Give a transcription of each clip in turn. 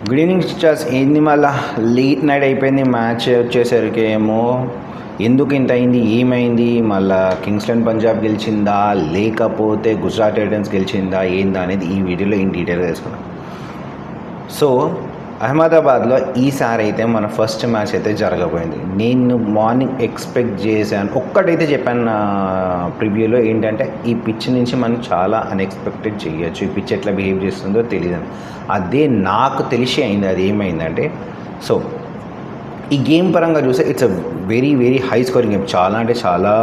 Good evening sisters. ఏంది మళ్ళా late night అయిపోయింది. మ్యాచ్ వచ్చేసరికి ఏమో ఎందుకు ఇంత అయింది, ఏమైంది, మళ్ళా కింగ్స్ 11 పంజాబ్ గెలిచిందా లేకపోతే గుజరాత్ టైటన్స్ గెలిచిందా ఏందా అనేది ఈ వీడియోలో ఇన్ డీటెయిల్గా తెలుసుకున్నాం. సో అహ్మదాబాద్లో ఈసారి అయితే మన ఫస్ట్ మ్యాచ్ అయితే జరగబోయింది. నేను మార్నింగ్ ఎక్స్పెక్ట్ చేశాను, ఒక్కటైతే చెప్పాను నా ప్రివ్యూలో, ఏంటంటే ఈ పిచ్ నుంచి మనం చాలా అన్ఎక్స్పెక్టెడ్ చేయొచ్చు. ఈ పిచ్ ఎట్లా బిహేవ్ చేస్తుందో తెలియదు. అదే నాకు తెలిసి అయింది. అది ఏమైందంటే, సో ఈ గేమ్ పరంగా చూస్తే it's a very very high scoring game. చాలా అంటే చాలా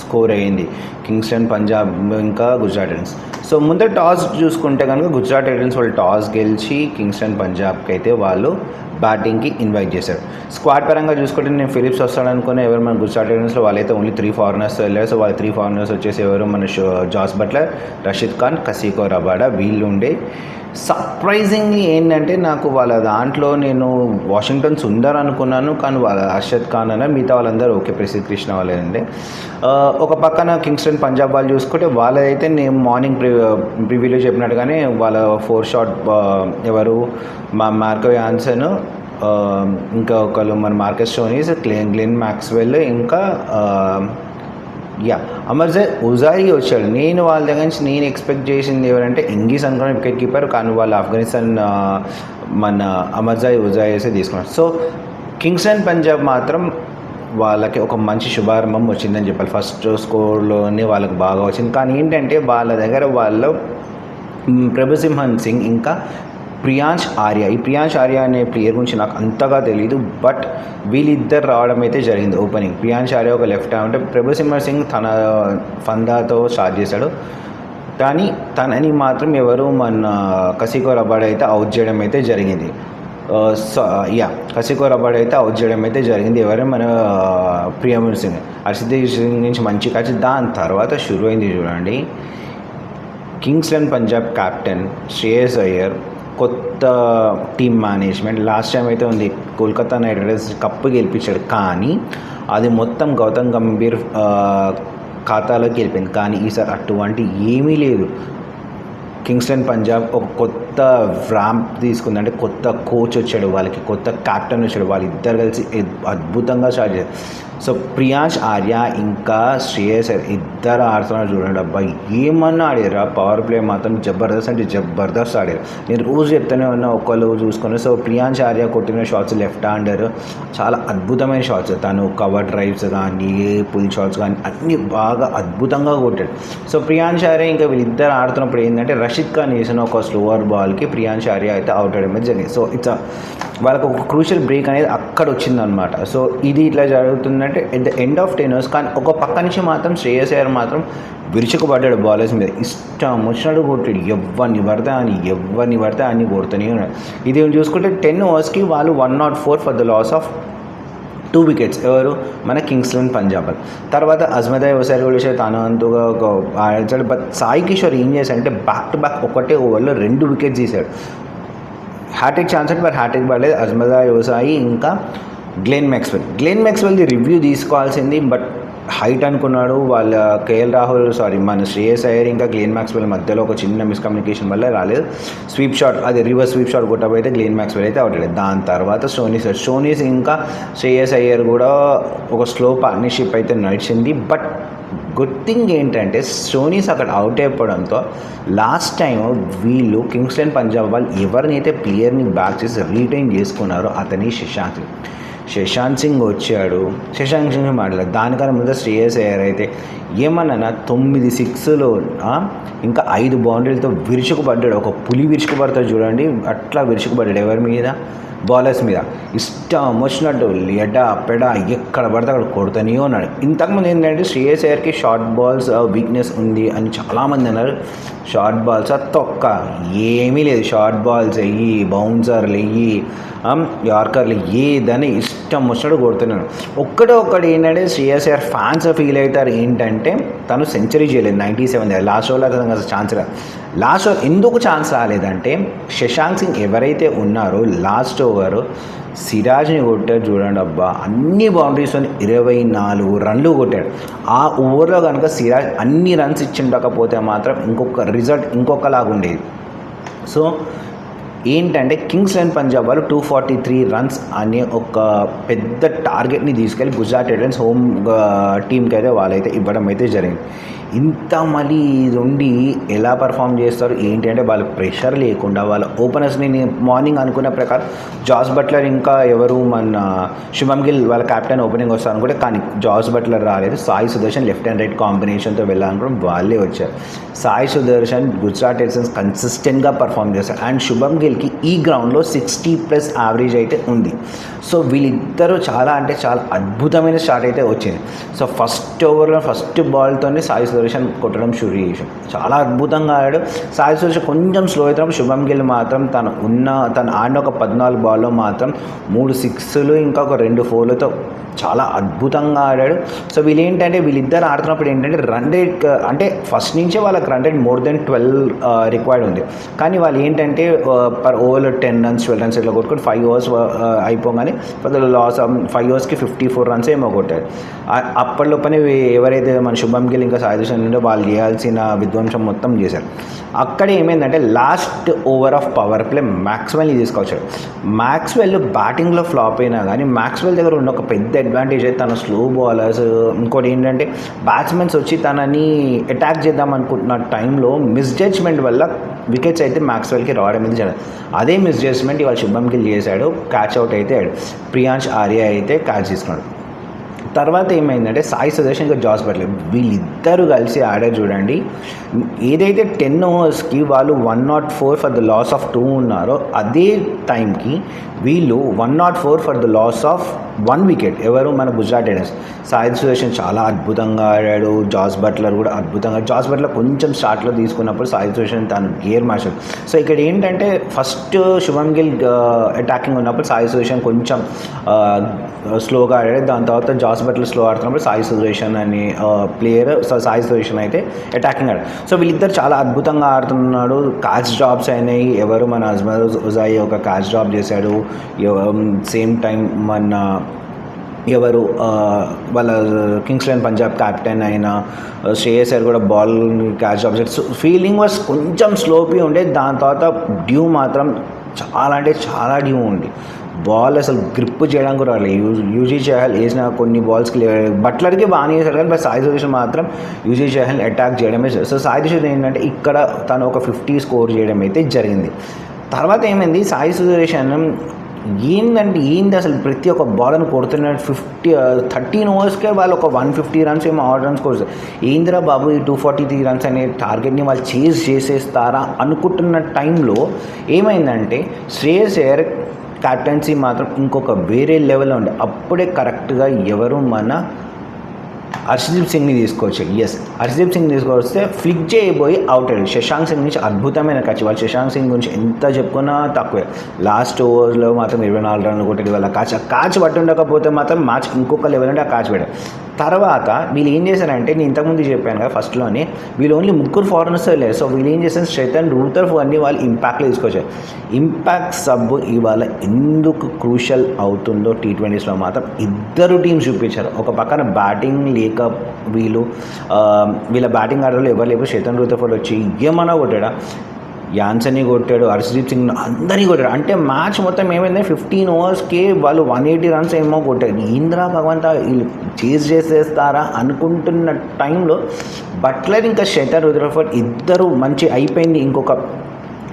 స్కోర్ అయ్యింది. కింగ్స్ 11 పంజాబ్ ఇంకా గుజరాత్ టైటన్స్. సో ముందర టాస్ చూసుకుంటే కనుక గుజరాత్ టైటన్స్ వాళ్ళు టాస్ గెలిచి కింగ్స్ 11 పంజాబ్కి అయితే వాళ్ళు బ్యాటింగ్కి ఇన్వైట్ చేశారు. స్క్వాడ్ పరంగా చూసుకుంటే నేను ఫిలిప్స్ వస్తాడనుకుని ఎవరు మన గుజరాత్ టైటన్స్లో వాళ్ళైతే ఓన్లీ 3 ఫారినర్స్ వెళ్ళారు. సో వాళ్ళ 3 ఫారినర్స్ వచ్చేసి ఎవరు మన Jos Buttler, Rashid Khan, Kagiso Rabada వీళ్ళు ఉండే. సర్ప్రైజింగ్లీ ఏంటంటే నాకు వాళ్ళ దాంట్లో నేను వాషింగ్టన్ సుందర్ అనుకున్నాను, కానీ వాళ్ళ అర్షద్ ఖాన్ అన్న మిగతా వాళ్ళందరూ ఓకే, ప్రసిద్ధ్ కృష్ణ వాళ్ళండి. ఒక పక్కన కింగ్స్ 11 పంజాబ్ వాళ్ళు చూసుకుంటే వాళ్ళైతే నేను మార్నింగ్ ప్రివ్యూలో చెప్పినట్టుగానే వాళ్ళ 4 షాట్ ఎవరు మా మార్కో యాన్సన్, ఇంకా ఒకళ్ళు మన మార్కస్ స్టోనీస్, గ్లెన్ మ్యాక్స్వెల్, ఇంకా అమర్జాయ్ ఉజాయి వచ్చాడు. నేను వాళ్ళ దగ్గర నుంచి నేను ఎక్స్పెక్ట్ చేసింది ఎవరంటే ఇంగ్లీష్ అనుకున్న వికెట్ కీపర్, కానీ వాళ్ళు ఆఫ్ఘనిస్తాన్ మన అమర్జాయ్ ఉజాయి వేసే తీసుకున్నారు. సో కింగ్స్ 11 పంజాబ్ మాత్రం వాళ్ళకి ఒక మంచి శుభారంభం వచ్చిందని చెప్పాలి. ఫస్ట్ స్కోర్లోనే వాళ్ళకి బాగా వచ్చింది. కానీ ఏంటంటే వాళ్ళ దగ్గర వాళ్ళు ప్రభసింహన్ సింగ్ ఇంకా ప్రియాంష్ ఆర్య, ఈ ప్రియాంష్ ఆర్య అనే ప్లేయర్ గురించి నాకు అంతగా తెలియదు, బట్ వీళ్ళిద్దరు రావడం అయితే జరిగింది ఓపెనింగ్. ప్రియాంష్ ఆర్య ఒక లెఫ్ట్ హ్యాండ్ అంటే ప్రభసింహన్ సింగ్ తన ఫందాతో స్టార్ట్ చేశాడు, కానీ తనని మాత్రం ఎవరు మన కసీకో రబాడా అయితే అవుట్ చేయడం అయితే జరిగింది. కసీకో రబాడా అయితే అవుట్ చేయడం అయితే జరిగింది. ఎవరైనా మన ప్రియమర్ సింగ్, హర్షదీప్ సింగ్ నుంచి మంచి క్యాచ్. దాని తర్వాత షురు అయింది చూడండి. కింగ్స్ 11 పంజాబ్ కెప్టెన్ శ్రేయస్ అయ్యర్, కొత్త టీమ్ మేనేజ్మెంట్. లాస్ట్ టైం అయితే ఉంది కోల్కతా నైట్ రైడర్స్ కప్పు గెలిపించాడు, కానీ అది మొత్తం గౌతమ్ గంభీర్ ఖాతాలోకి వెళ్ళిపోయింది. కానీ ఈసారి అటువంటి ఏమీ లేదు. కింగ్స్ 11 పంజాబ్ ఒక కొత్త ర్యాంప్ తీసుకుంది, అంటే కొత్త కోచ్ వచ్చాడు వాళ్ళకి, కొత్త కెప్టెన్ వచ్చాడు. వాళ్ళిద్దరు కలిసి అద్భుతంగా స్టార్ట్ చేశారు. సో ప్రియాంష్ ఆర్య ఇంకా శ్రేయస్ ఇద్దరు ఆడుతున్నారు చూడండి. అబ్బాయి ఏమన్నా ఆడారు. ఆ పవర్ ప్లే మాత్రం జబర్దస్త్ అంటే జబర్దస్త్ ఆడారు. నేను రోజు చెప్తూనే ఉన్నా ఒకళ్ళు చూసుకుని. సో ప్రియాంష్ ఆర్య కొట్టిన షాట్స్ లెఫ్ట్ హ్యాండర్ చాలా అద్భుతమైన షాట్స్. తను కవర్ డ్రైవ్స్ కానీ పుల్ షాట్స్ కానీ అన్నీ బాగా అద్భుతంగా కొట్టాడు. సో ప్రియాంష్ ఆర్య ఇంకా వీళ్ళిద్దరు ఆడుతున్నప్పుడు ఏంటంటే రషీద్ ఖాన్ వేసిన ఒక స్లోవర్ బాల్కి ప్రియాంష్ ఆర్య అయితే అవుట్ అవడం జరిగింది. సో ఇట్స్ వాళ్ళకు ఒక క్రూషియల్ బ్రేక్ అనేది అక్కడ వచ్చిందనమాట. సో ఇది ఇట్లా జరుగుతుందంటే at the end of 10 overs. కానీ ఒక పక్క నుంచి మాత్రం శ్రేయస్ అయ్యర్ మాత్రం విరుచుకుపడ్డాడు బాలర్స్ మీద. ఇష్టం వచ్చినట్టు కొట్టాడు. ఎవరిని పడితే అన్ని కొడుతూనే ఉన్నాడు. ఇది చూసుకుంటే 10 oversకి వాళ్ళు 104 for the loss of 2 wickets. ఎవరు మన కింగ్స్ 11 పంజాబ్. తర్వాత అజ్మదాయ్ ఒకసారి కూడా తన అంతుగా ఒక ఆడాడు. బట్ సాయి కిషోర్ ఏం చేశాడంటే బ్యాక్ టు బ్యాక్ ఒకటే ఓవర్లో 2 wickets తీశాడు. హ్యాట్రిక్ ఛాన్స్ అంటే మరి హ్యాట్రిక్ పడలేదు. అజ్మదాయ్ ఓసాయి ఇంకా గ్లెన్ మ్యాక్స్వెల్ది రివ్యూ తీసుకోవాల్సింది, బట్ హైట్ అనుకున్నాడు. వాళ్ళ కేఎల్ రాహుల్ మన శ్రేయస్ అయ్యర్ ఇంకా గ్లెన్ మ్యాక్స్వెల్ మధ్యలో ఒక చిన్న మిస్కమ్యూనికేషన్ వల్ల రాలేదు. స్వీప్ షాట్, అది రివర్స్ స్వీప్ షాట్ కొట్టబోయితే గ్లెన్ మ్యాక్స్వెల్ అయితే అవుట్ అయ్యాడు. దాని తర్వాత స్టోనీస్ ఇంకా శ్రేయస్ అయ్యర్ కూడా ఒక స్లో పార్ట్నర్షిప్ అయితే నడిచింది. బట్ గుడ్ థింగ్ ఏంటంటే స్టోనీస్ అక్కడ అవుట్ అయిపోవడంతో లాస్ట్ టైం వీళ్ళు కింగ్స్ 11 పంజాబ్ వాళ్ళు ఎవరినైతే ప్లేయర్ని బ్యాక్ చేసి రీటైన్ చేసుకున్నారో అతని శశాంత్ సింగ్ వచ్చాడు. శశాంత్ సింగ్ మాట్లాడారు. దానికన్నా ముందు శ్రేయస్ అయ్యర్ అయితే ఏమన్నా 9 6లు ఇంకా 5 బౌండరీలతో విరుచుకుపడ్డాడు. ఒక పులి విరుచుకుపడతాడు చూడండి, అట్లా విరుచుకుపడ్డాడు ఎవరి మీద, బౌలర్స్ మీద. ఇష్టం వచ్చినట్టు పెడ ఎక్కడ పడితే అక్కడ కొడుతూనే ఉన్నాడు. ఇంతకుముందు ఏంటంటే శ్రేయస్ అయ్యర్కి షార్ట్ బాల్స్ వీక్నెస్ ఉంది అని చాలామంది అన్నారు. షార్ట్ బాల్స్ తొక్క ఏమీ లేదు. షార్ట్ బాల్స్ వెయ్యి, బౌన్సర్లు వెయ్యి, యార్కర్లు ఏదని ఇష్టం వచ్చినట్టు కొడుతున్నాను. ఒక్కటి ఏంటంటే శ్రేయస్ అయ్యర్ ఫ్యాన్స్ ఫీల్ అవుతారు ఏంటంటే తను సెంచరీ చేయలేదు 97. లాస్ట్ ఓవర్లో అతను ఛాన్స్ రాదు. లాస్ట్ ఓవర్ ఎందుకు ఛాన్స్ రాలేదంటే శశాంత్ సింగ్ ఎవరైతే ఉన్నారో లాస్ట్ ఓవర్ సిరాజ్ని కొట్టాడు చూడండి. అబ్బా అన్ని బౌండరీస్తో 24 రన్లు కొట్టాడు. ఆ ఓవర్లో కనుక సిరాజ్ అన్ని రన్స్ ఇచ్చిండకపోతే మాత్రం రిజల్ట్ ఇంకొకలాగా ఉండేది. సో ఏంటంటే కింగ్స్ అండ్ పంజాబ్ వాళ్ళు 243 రన్స్ అనే ఒక పెద్ద టార్గెట్ని తీసుకెళ్ళి గుజరాత్ టైటన్స్ హోమ్ టీంకి అయితే వాళ్ళైతే ఇవ్వడం అయితే జరిగింది. ఇంత మళ్ళీ ఇది ఉండి ఎలా పర్ఫామ్ చేస్తారు ఏంటి అంటే వాళ్ళ ప్రెషర్ లేకుండా వాళ్ళ ఓపెనర్స్ని నేను మార్నింగ్ అనుకున్న ప్రకారం జాస్ బట్లర్ ఇంకా ఎవరు మన శుభమ్ గిల్ వాళ్ళ కెప్టెన్ ఓపెనింగ్ వస్తారు అనుకుంటే కానీ జాస్ బట్లర్ రాలేదు. Sai Sudarshan left and right కాంబినేషన్తో వెళ్ళాలనుకోవడం వాళ్ళే వచ్చారు. సాయి సుదర్శన్ గుజరాత్ టైటన్స్ కన్సిస్టెంట్గా పర్ఫామ్ చేస్తారు అండ్ శుభమ్ గిల్కి ఈ గ్రౌండ్లో 60+ యావరేజ్ అయితే ఉంది. సో వీళ్ళిద్దరూ చాలా అంటే చాలా అద్భుతమైన స్టార్ట్ అయితే వచ్చింది. సో ఫస్ట్ ఓవర్లో ఫస్ట్ బాల్తోనే సాయి సుదర్శన్ కొట్టడం షురూ చేసాం. చాలా అద్భుతంగా ఆడాడు. సాయి సుదర్శన్ కొంచెం స్లో అవుతాం. శుభమ్ గిల్ మాత్రం తను ఆడిన ఒక 14 బాల్లో మాత్రం 3 6లు ఇంకా ఒక 2 4లతో చాలా అద్భుతంగా ఆడాడు. సో వీళ్ళిద్దరు ఆడుతున్నప్పుడు ఏంటంటే రన్ రేట్ అంటే ఫస్ట్ నుంచే వాళ్ళకి run rate more than 12 required ఉంది. కానీ వాళ్ళు ఏంటంటే పర్ ఓవర్లో 10 runs 12 runs ఇట్లా కొట్టుకొని 5 overs అయిపోగానే లాస్ 5 oversకి 54 runs ఏమో కొట్టారు. అప్పటిలోపనే ఎవరైతే మన శుభమ్ గిల్ ఇంకా సాయి సుదర్శన్ ఉందో వాళ్ళు చేయాల్సిన విధ్వంసం మొత్తం చేశారు. అక్కడ ఏమైందంటే last over of power play మ్యాక్స్వెల్ని తీసుకొచ్చాడు. మ్యాక్స్వెల్ బ్యాటింగ్లో ఫ్లాప్ అయినా కానీ మ్యాక్స్వెల్ దగ్గర ఉన్న ఒక పెద్ద అడ్వాంటేజ్ అయితే తన స్లో బౌలర్స్, ఇంకోటి ఏంటంటే బ్యాట్స్మెన్స్ వచ్చి తనని అటాక్ చేద్దాం అనుకుంటున్న టైంలో మిస్జడ్జ్మెంట్ వల్ల వికెట్స్ అయితే మ్యాక్స్వెల్కి రావడం అనేది జరిగింది. అదే మిస్జడ్జ్మెంట్ ఇవాళ శుభమ్ గిల్ చేశాడు. క్యాచ్ అవుట్ అయితే ఆడు. ప్రియాంష్ ఆర్యా అయితే క్యాచ్ తీసుకున్నాడు. తర్వాత ఏమైందంటే సాయి సుదర్శన్ ఇంకా జాస్ బట్లర్ వీళ్ళిద్దరూ కలిసి ఆడారు చూడండి. ఏదైతే 10 ఓవర్స్కి వాళ్ళు 104 ఫర్ ద లాస్ ఆఫ్ 2 ఉన్నారో అదే టైంకి వీళ్ళు 104 for the loss of 1 wicket. ఎవరు మన గుజరాత్ టైటన్స్. సాయి సుదర్శన్ చాలా అద్భుతంగా ఆడాడు. జాస్ బట్లర్ కూడా అద్భుతంగా. జాస్ బట్లర్ కొంచెం స్టార్ట్లో తీసుకున్నప్పుడు సాయి సుదర్శన్ తను గేర్ మార్చాడు. సో ఇక్కడ ఏంటంటే ఫస్ట్ శుభమ్ గిల్ అటాకింగ్ ఉన్నప్పుడు సాయి సుదర్శన్ కొంచెం స్లోగా ఆడాడు. దాని తర్వాత జాస్ బట్లర్ స్లో ఆడుతున్నప్పుడు సాయి సుదర్శన్ అనే ప్లేయర్ సాయి సుదర్శన్ అయితే అటాకింగ్ ఆడాడు. సో వీళ్ళిద్దరు చాలా అద్భుతంగా ఆడుతున్నాడు. క్యాచ్ డ్రాప్స్ అయినాయి. ఎవరు మన అజ్మల్ ఉజాయి ఒక క్యాచ్ డ్రాప్ చేశాడు. సేమ్ టైం మన ఎవరు వాళ్ళ కింగ్స్ అండ్ పంజాబ్ కెప్టెన్ అయిన శ్రేయస్ అయ్యర్ కూడా బాల్ క్యాచ్ డ్రాప్ చేశాడు. సో ఫీలింగ్ వాజ్ కొంచెం స్లోపీ ఉండే. దాని తర్వాత డ్యూ మాత్రం చాలా అంటే చాలా డ్యూ ఉంది. బాల్ అసలు గ్రిప్ చేయడానికి కూడా రాలేదు. యూజీ చహల్ వేసిన కొన్ని బాల్స్కి బట్లర్కి బాగానే చేశారు కానీ సాయి సుదర్శన్ మాత్రం యూజీ చహల్ అటాక్ చేయడమే. సో సాయి సుదర్శన్ ఏంటంటే ఇక్కడ తను ఒక 50 స్కోర్ చేయడం అయితే జరిగింది. తర్వాత ఏమైంది సాయి సుదర్శన్ ఏంది అసలు ప్రతి ఒక్క బాల్ని కొడుతున్నాడు. 13 ఓవర్స్కే వాళ్ళు ఒక 150 runs ఏమో ఆల్ రన్స్ కొడుతారు. ఏందిరా బాబు ఈ 243 runs అనే టార్గెట్ని వాళ్ళు చేజ్ చేసేస్తారా అనుకుంటున్న టైంలో ఏమైందంటే శ్రేయస్ అయ్యర్ క్యాప్టెన్సీ మాత్రం ఇంకొక వేరే లెవెల్లో ఉండే. అప్పుడే కరెక్ట్గా ఎవరు మన హర్షదీప్ సింగ్ని తీసుకొచ్చాడు. హర్షదీప్ సింగ్ తీసుకొస్తే ఫ్లిక్ చేయబోయి అవుట్ అయ్యాడు. శశాంక్ సింగ్ నుంచి అద్భుతమైన క్యాచ్. వాళ్ళు శశాంక్ సింగ్ గురించి ఎంత చెప్పుకున్నా తక్కువే. లాస్ట్ ఓవర్లో మాత్రం 24 రన్లు కొట్టేది వాళ్ళ క్యాచ్ పట్టుండకపోతే మాత్రం మ్యాచ్ ఇంకొక లెవెల్ అంటే ఆ క్యాచ్ పెట్టారు. తర్వాత వీళ్ళు ఏం చేశారంటే నేను ఇంతకుముందు చెప్పాను కదా ఫస్ట్లోనే వీళ్ళు ఓన్లీ 3 ఫారినర్స్ లేదు. సో వీళ్ళు ఏం చేశారు శ్రేతన్ రూతర్ఫ్ అన్ని వాళ్ళు ఇంపాక్ట్లో తీసుకొచ్చారు. ఇంపాక్ట్ సబ్ ఇవాళ ఎందుకు క్రూషల్ అవుతుందో T20స్లో మాత్రం ఇద్దరు టీమ్స్ చూపించారు. ఒక పక్కన బ్యాటింగ్ లేక వీళ్ళ బ్యాటింగ్ ఆర్డర్లో ఎవరు లేవు. శ్రేతన్ రూతర్ఫర్డ్ వచ్చి ఏమన్నా కొట్టాడా, యాన్సన్ని కొట్టాడు, హర్షదీప్ సింగ్ అందరినీ కొట్టాడు. అంటే మ్యాచ్ మొత్తం ఏమైంది 15 ఓవర్స్కి వాళ్ళు 180 runs ఏమో కొట్టారు. ఇంద్రా భగవంత వీళ్ళు చేజ్ చేసేస్తారా అనుకుంటున్న టైంలో బట్లర్ ఇంకా శ్రేతన్ రూతర్ఫర్డ్ ఇద్దరు మంచి అయిపోయింది. ఇంకొక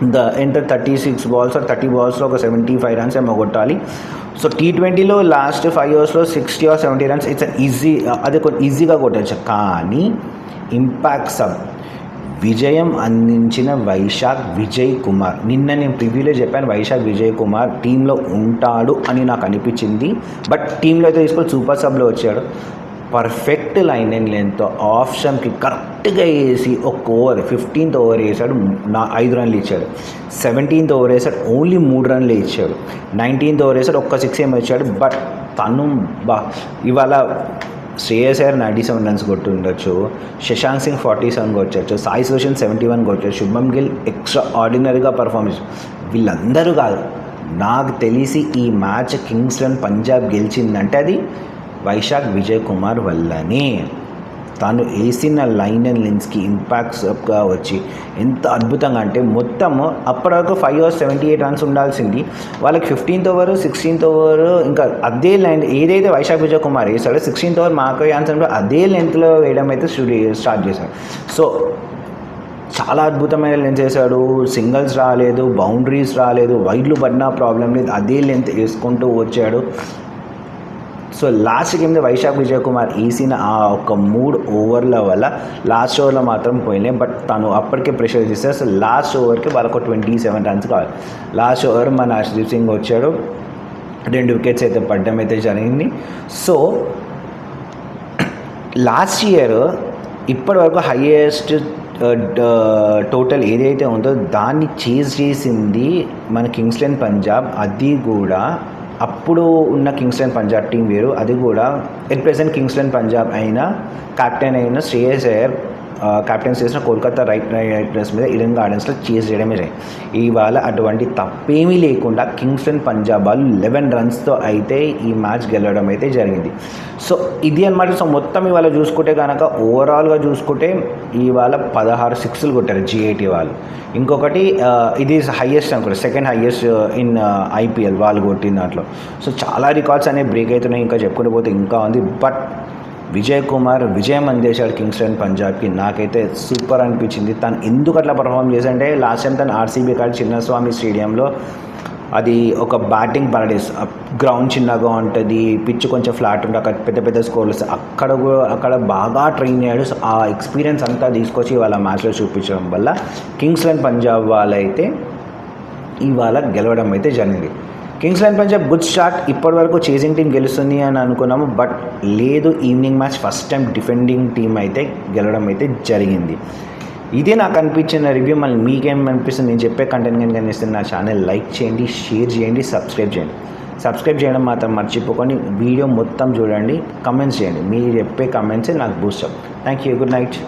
36 balls or 30 balls ఒక 75 runs ఏమో కొట్టాలి. సో T20లో లాస్ట్ 5 ఓవర్స్లో 60 or 70 runs ఇట్స్ ఈజీ. అది ఈజీగా కొట్టచ్చు. కానీ ఇంపాక్ట్ సబ్ విజయం అందించిన వైశాఖ్ విజయ్ కుమార్. నిన్న నేను ప్రివ్యూలో చెప్పాను వైశాఖ్ విజయ్ కుమార్ టీంలో ఉంటాడు అని నాకు అనిపించింది. బట్ టీంలో అయితే తీసుకొని సూపర్ సబ్లో వచ్చాడు. పర్ఫెక్ట్ లైన్ అండ్ లెంత్తో ఆఫ్ స్టంప్కి కరెక్ట్గా వేసి ఒక ఓవర్ 15th ఓవర్ వేసాడు, 5 runs ఇచ్చాడు. 17th ఓవర్ వేసాడు, ఓన్లీ 3 runs ఇచ్చాడు. 19th ఓవర్ వేసాడు, ఒక్క 6 ఏమో ఇచ్చాడు. బట్ తను ఇవాళ శ్రేయస్ అయ్యర్ 97 runs కొట్టుండొచ్చు, శశాంక్ సింగ్ 47 కొట్టచ్చు, సాయి సుదర్శన్ 71 కొట్టచ్చు, శుభమ్ గిల్ ఎక్స్ట్రా ఆర్డినరీగా పర్ఫార్మెన్స్. వీళ్ళందరూ కాదు, నాకు తెలిసి ఈ మ్యాచ్ కింగ్స్ అండ్ పంజాబ్ గెలిచిందంటే అది వైశాఖ్ విజయ్ కుమార్ వల్లనే. తను వేసిన లైన్ అండ్ లెన్స్కి ఇంపాక్ట్స్గా వచ్చి ఎంత అద్భుతంగా అంటే మొత్తము అప్పటి వరకు 5 overs 78 runs ఉండాల్సింది వాళ్ళకి 15th over 16th over ఇంకా అదే లైన్ ఏదైతే వైశాఖ్ విజయ్ కుమార్ వేసాడో 16th over మార్కో యాన్సన్ అదే లెంత్లో వేయడం అయితే స్టార్ట్ చేశాడు. సో చాలా అద్భుతమైన లెన్స్ వేసాడు. సింగిల్స్ రాలేదు, బౌండరీస్ రాలేదు, వైడ్లు పడినా ప్రాబ్లం లేదు, అదే లెంత్ వేసుకుంటూ వచ్చాడు. So last game Vaishakh Vijay Kumar వేసిన ఆ ఒక 3 ఓవర్ల వల్ల లాస్ట్ ఓవర్లో మాత్రం పోయినాయి. బట్ తను అప్పటికే ప్రెషర్ చేస్తారు. సో లాస్ట్ ఓవర్కి వాళ్ళకు 27 runs కావాలి. లాస్ట్ ఓవర్ మన హర్షదీప్ సింగ్ వచ్చాడు, 2 wickets అయితే పడడం అయితే జరిగింది. సో లాస్ట్ ఇయర్ ఇప్పటి వరకు హైయెస్ట్ టోటల్ ఏదైతే ఉందో దాన్ని చేజ్ చేసింది మన కింగ్స్ లెవెన్ పంజాబ్. అది కూడా అప్పుడు ఉన్న కింగ్స్ లెవెన్ పంజాబ్ టీం వేరు. అది కూడా at present Kings eleven Punjab అయిన కెప్టెన్ అయిన శ్రేయస్ అయ్యర్ కెప్టెన్స్ చేసిన కోల్కతా రైడర్స్ మీద ఈడెన్ గార్డెన్స్లో చేజ్ చేయడమే జరిగింది. ఇవాళ అటువంటి తప్పేమీ లేకుండా కింగ్స్ లెవెన్ పంజాబ్ వాళ్ళు 11 runsతో అయితే ఈ మ్యాచ్ గెలవడం అయితే జరిగింది. సో ఇది అనమాట. సో మొత్తం ఇవాళ చూసుకుంటే కనుక ఓవరాల్గా చూసుకుంటే ఇవాళ 16 6లు కొట్టారు GAT వాళ్ళు. ఇంకొకటి ఇది హైయెస్ట్ అనుకుంటా, సెకండ్ హైయెస్ట్ ఇన్ IPL వాళ్ళు కొట్టిన దాంట్లో. సో చాలా రికార్డ్స్ అనేవి బ్రేక్ అవుతున్నాయి, ఇంకా చెప్పుకుంటూ పోతే ఇంకా ఉంది. బట్ విజయ్ కుమార్ విజయం అందేశాడు కింగ్స్ లెవెన్ పంజాబ్కి. నాకైతే సూపర్ అనిపించింది. తను ఎందుకు అట్లా పర్ఫామ్ చేశాడంటే లాస్ట్ టైం తను RCB కాదు చిన్నస్వామి స్టేడియంలో, అది ఒక బ్యాటింగ్ పారడైస్. గ్రౌండ్ చిన్నగా ఉంటుంది, పిచ్ కొంచెం ఫ్లాట్ ఉంటుంది, అక్కడ పెద్ద పెద్ద స్కోర్లు వస్తాయి. అక్కడ బాగా ట్రైన్ అయ్యాడు. సో ఆ ఎక్స్పీరియన్స్ అంతా తీసుకొచ్చి వాళ్ళ మ్యాచ్లో చూపించడం వల్ల కింగ్స్ లెవెన్ పంజాబ్ వాళ్ళైతే ఇవాళ గెలవడం అయితే జరిగింది. Kings eleven Punjab good start. ఇప్పటి వరకు చేసింగ్ టీం గెలుస్తుంది అని అనుకున్నాము, బట్ లేదు. Evening match first time defending team అయితే గెలవడం అయితే జరిగింది. ఇదే నాకు అనిపించిన రివ్యూ. మళ్ళీ మీకేం అనిపిస్తుంది? నేను చెప్పే కంటెంట్ కనుక అనిపిస్తుంది నా ఛానల్ లైక్ చేయండి, షేర్ చేయండి, సబ్స్క్రైబ్ చేయండి. సబ్స్క్రైబ్ చేయడం మాత్రం మర్చిపోకండి. వీడియో మొత్తం చూడండి, కమెంట్స్ చేయండి. మీరు చెప్పే కమెంట్సే నాకు Boost up. Thank you. Good night.